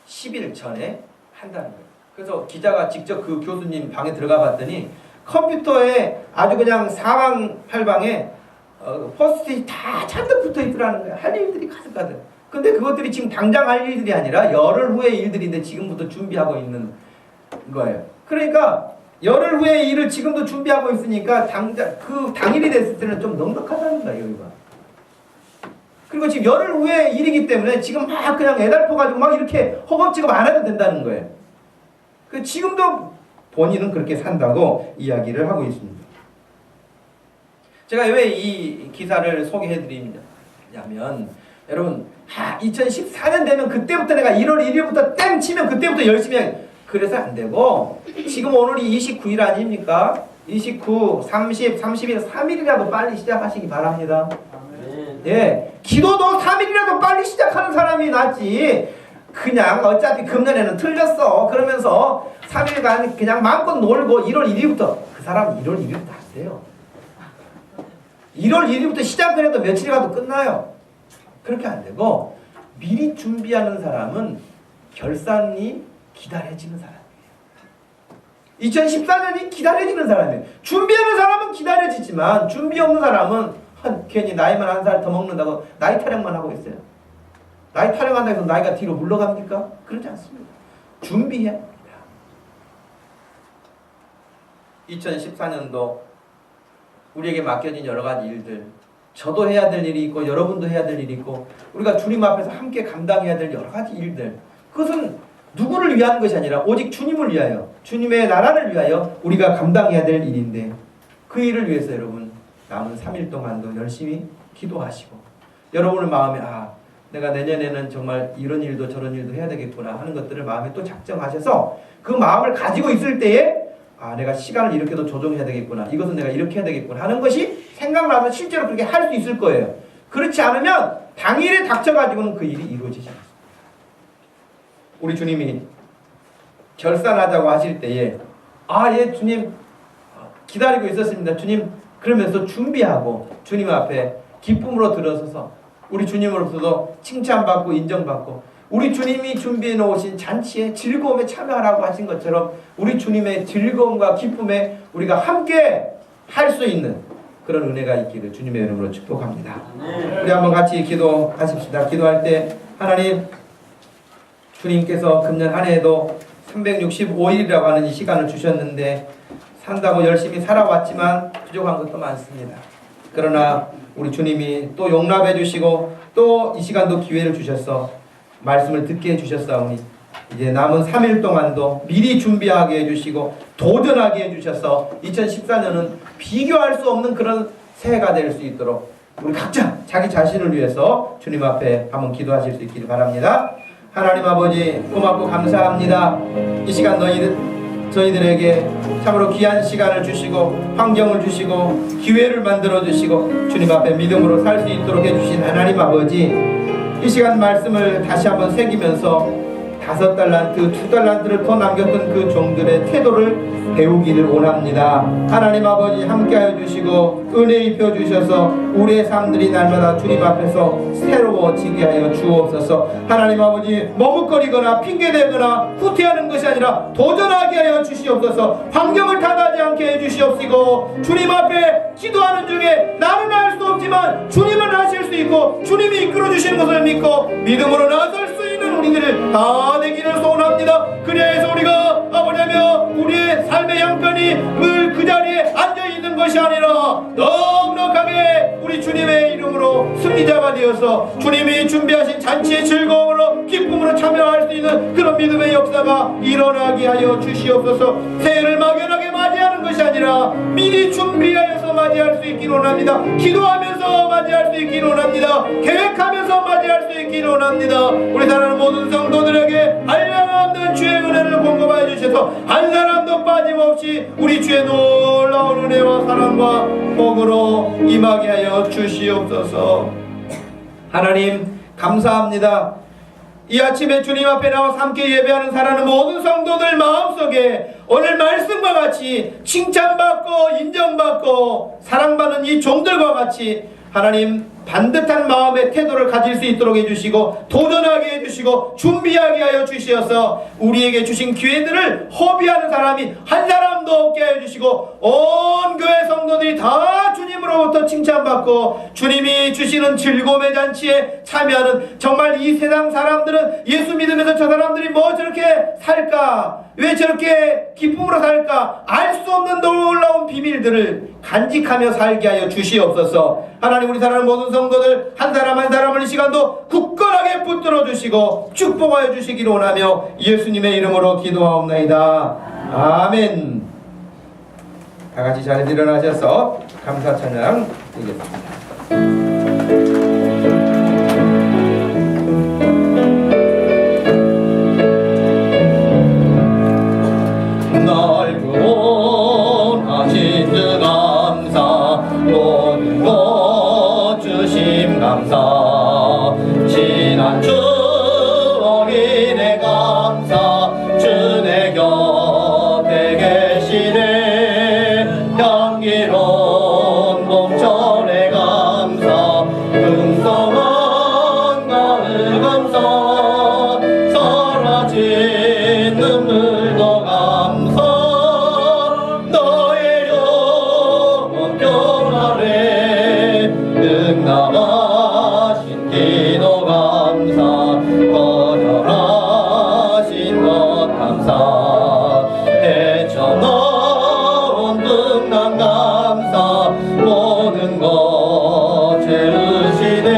10일 전에 한다는 거예요. 그래서 기자가 직접 그 교수님 방에 들어가 봤더니 컴퓨터에 아주 그냥 사방팔방에 포스트잇이 다 잔뜩 붙어 있더라는 거예요. 할 일들이 가득가득. 근데 그것들이 지금 당장 할 일들이 아니라 열흘 후의 일들인데 지금부터 준비하고 있는 거예요. 그러니까 열흘 후의 일을 지금도 준비하고 있으니까 당장 그 당일이 됐을 때는 좀 넉넉하다는 거예요. 여기가. 그리고 지금 열흘 후의 일이기 때문에 지금 막 그냥 애달퍼가지고 막 이렇게 허겁지겁 안 해도 된다는 거예요. 그 지금도 본인은 그렇게 산다고 이야기를 하고 있습니다. 제가 왜 이 기사를 소개해드리냐면 여러분 2014년 되면 그때부터 내가 1월 1일부터 땡 치면 그때부터 열심히 해. 그래서 안 되고 지금 오늘이 29일 아닙니까? 29, 30, 31, 3일이라도 빨리 시작하시기 바랍니다. 예, 기도도 3일이라도 빨리 시작하는 사람이 낫지. 그냥 어차피 금년에는 틀렸어 그러면서 3일간 그냥 마음껏 놀고 1월 1일부터 그 사람은 1월 1일부터 안 돼요. 1월 1일부터 시작을 해도 며칠 가도 끝나요. 그렇게 안 되고 미리 준비하는 사람은 결산이 기다려지는 사람이에요. 2014년이 기다려지는 사람이에요. 준비하는 사람은 기다려지지만 준비 없는 사람은 괜히 나이만 한 살 더 먹는다고 나이 타령만 하고 있어요. 나이 타령한다고 해서 나이가 뒤로 물러갑니까? 그렇지 않습니다. 준비해야 합니다. 2014년도 우리에게 맡겨진 여러 가지 일들, 저도 해야 될 일이 있고 여러분도 해야 될 일이 있고 우리가 주님 앞에서 함께 감당해야 될 여러 가지 일들, 그것은 누구를 위한 것이 아니라 오직 주님을 위하여, 주님의 나라를 위하여 우리가 감당해야 될 일인데 그 일을 위해서 여러분 남은 3일 동안도 열심히 기도하시고 여러분의 마음에 내가 내년에는 정말 이런 일도 저런 일도 해야 되겠구나 하는 것들을 마음에 또 작정하셔서 그 마음을 가지고 있을 때에 내가 시간을 이렇게도 조정해야 되겠구나, 이것은 내가 이렇게 해야 되겠구나 하는 것이 생각나서 실제로 그렇게 할 수 있을 거예요. 그렇지 않으면 당일에 닥쳐가지고는 그 일이 이루어지지 않습니다. 우리 주님이 결산하자고 하실 때에 예 주님 기다리고 있었습니다. 주님 그러면서 준비하고 주님 앞에 기쁨으로 들어서서 우리 주님으로서도 칭찬받고 인정받고 우리 주님이 준비해 놓으신 잔치에 즐거움에 참여하라고 하신 것처럼 우리 주님의 즐거움과 기쁨에 우리가 함께 할 수 있는 그런 은혜가 있기를 주님의 이름으로 축복합니다. 우리 한번 같이 기도하십시다. 기도할 때 하나님, 주님께서 금년 한 해에도 365일이라고 하는 이 시간을 주셨는데 산다고 열심히 살아왔지만 부족한 것도 많습니다. 그러나 우리 주님이 또 용납해 주시고 또 이 시간도 기회를 주셔서 말씀을 듣게 해주셨사오니 이제 남은 3일 동안도 미리 준비하게 해주시고 도전하게 해주셔서 2014년은 비교할 수 없는 그런 새해가 될 수 있도록 우리 각자 자기 자신을 위해서 주님 앞에 한번 기도하실 수 있기를 바랍니다. 하나님 아버지 고맙고 감사합니다. 이 시간 저희들에게 참으로 귀한 시간을 주시고 환경을 주시고 기회를 만들어 주시고 주님 앞에 믿음으로 살 수 있도록 해주신 하나님 아버지, 이 시간 말씀을 다시 한번 새기면서 5달란트, 2달란트를 더 남겼던 그 종들의 태도를 배우기를 원합니다. 하나님 아버지 함께하여 주시고 은혜 입혀 주셔서 우리의 삶들이 날마다 주님 앞에서 새로워지게 하여 주옵소서. 하나님 아버지 머뭇거리거나 핑계대거나 후퇴하는 것이 아니라 도전하게 하여 주시옵소서. 환경을 탓하지 않게 해주시옵시고 주님 앞에 기도하는 중에 나는 할 수 없지만 주님은 하실 수 있고 주님이 이끌어 주시는 것을 믿고 믿음으로 나설 수 있는 우리들을 다 되기를 소원합니다. 그래서 우리가 아버냐며 우리의 삶의 양편이 늘 그 자리에 앉아있는 것이 아니라 넉넉하게 우리 주님의 이름으로 승리자가 되어서 주님이 준비하신 잔치의 즐거움으로 기쁨으로 참여할 수 있는 그런 믿음의 역사가 일어나게 하여 주시옵소서. 새해를 막연하게 맞이하는 것이 아니라 미리 준비하여서 맞이할 수 있기를 원합니다. 기도하면서 맞이할 수 있기를 원합니다. 계획하면서 맞이할 수 있기를 원합니다. 우리 사랑하는 모든 성도들에게 한량없는 주의 은혜를 공급하여 주셔서 한 사람도 빠짐없이 우리 주의 놀라운 은혜와 사랑과 복으로 임하게 하여 주시옵소서. 하나님 감사합니다. 이 아침에 주님 앞에 나와 함께 예배하는 사랑하는 모든 성도들 마음속에 오늘 말씀과 같이 칭찬받고 인정받고 사랑받는 이 종들과 같이 하나님 반듯한 마음의 태도를 가질 수 있도록 해주시고 도전하게 해주시고 준비하게 하여 주시어서 우리에게 주신 기회들을 허비하는 사람이 한 사람도 없게 해주시고 온 교회 성도들이 다 주님으로부터 칭찬받고 주님이 주시는 즐거움의 잔치에 참여하는 정말 이 세상 사람들은 예수 믿으면서 저 사람들이 뭐 저렇게 살까, 왜 저렇게 기쁨으로 살까, 알 수 없는 놀라운 비밀들을 간직하며 살게 하여 주시옵소서. 하나님 우리 사랑하는 모든 성도들 한 사람 한 사람을 이 시간도 굳건하게 붙들어 주시고 축복하여 주시기를 원하며 예수님의 이름으로 기도하옵나이다. 아멘. 다같이 자리에 일어나셔서 감사 찬양 드리겠습니다. 날 구원하신 주 감사, 모든 것 주심 감사, 지난 추억이네 감사, 주 내 곁에 계시네 향기로운 봄철의 감사, 풍성한 가을 감사, 사라진 눈물도 감사, 너의 영원 평안에 응답하신 기도 감사, 거절하신 것 감사, 헤쳐나온 등남 감사, 모든 것 채우시네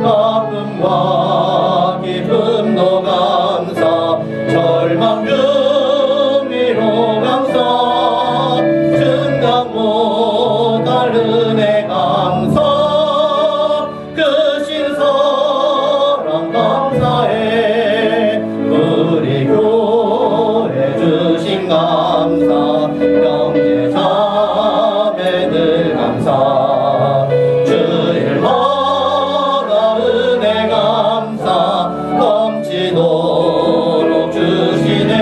아픔과 기쁨도 감사, 절망 중위로 감사, 증강 못할 은혜 감사, 크신 사랑 감사해 우리 교회 주신 감사, 형제 자매들 감사, 주일마다 은혜 감사, 넘치도록 주시네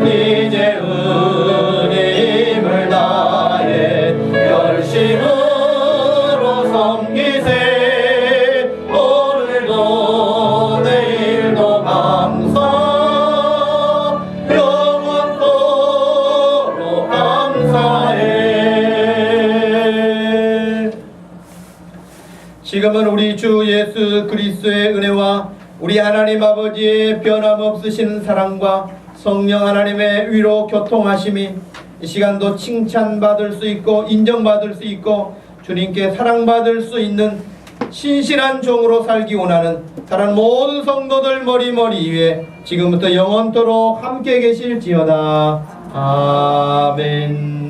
이제 우리 힘을 다해 열심으로 섬기세 오늘도 내일도 감사, 영원토록 감사해. 지금은 우리 주 예수 그리스도의 은혜와 우리 하나님 아버지의 변함없으신 사랑과 성령 하나님의 위로 교통하심이 이 시간도 칭찬받을 수 있고 인정받을 수 있고 주님께 사랑받을 수 있는 신실한 종으로 살기 원하는 다른 모든 성도들 머리 위에 지금부터 영원토록 함께 계실지어다. 아멘.